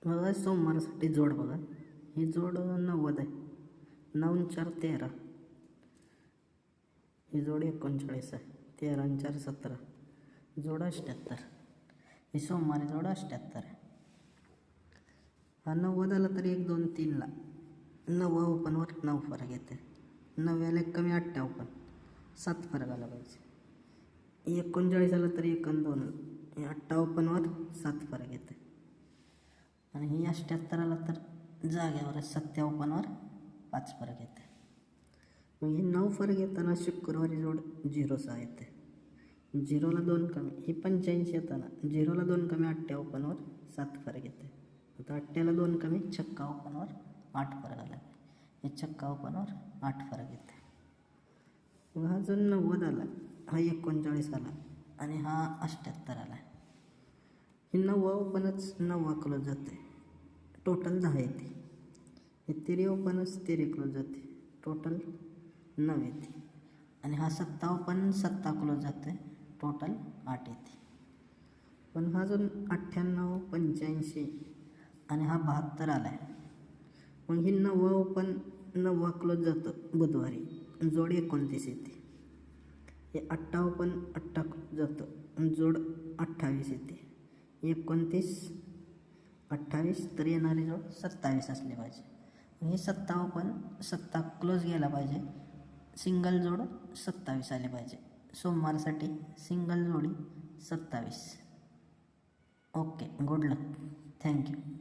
बघा सोमवारसाठी जोड बघा. ही जोड 90 आहे. 9 4 13. ही जोड 39 आहे. 13 आणि 4 17. जोड 78. ही सोमवारी जोड 78 आहे. हा 90 आला तरी 1 2 3ला 9 ओपनवर 9 फरक येते. 9 एक कमी 58 7 फरक आला पाहिजे. 39 आला तरी 1 आणि 2 58 ओपनवर 7 फरक येते. आणि ही 78 आला तर जाग्यावर 70 ओपनवर 5 फरक येते. मग ही 9 फरक येताना शुक्रवारी जोड 0-6 येते. 0ला 2 कमी ही 85 येताना 0ला 2 कमी 58 ओपनवर 7 फरक येते. आता 58ला 2 कमी 56 ओपनवर 8 फरक आला. हे 56 ओपनवर 8 फरक येते. मग हा जो 90 आला हा 39 आला आणि हा 78 आला. ही 9 ओपनच 9 क्लोज जाते. टोटल 10 येते. हे 13 ओपनच 13 क्लोज जाते. टोटल 9 येते. आणि हा 7 ओपन 7 क्लोज जाते. टोटल 8 येते. पण हा जो 98 85 आणि हा 72 आला आहे. मग ही 9 ओपन 9 क्लोज जातं बुधवारी. जोड 29 येते. हे 8 ओपन 8 क्लोज जातं. जोड 28 येते. 29 28 तर येणारी जोड 27 असली पाहिजे. हे 7 ओपन 7 क्लोज गेला पाहिजे. सिंगल जोड 27 आली पाहिजे. सोमवारसाठी सिंगल जोडी 27. ओके, गुड लक. थँक्यू.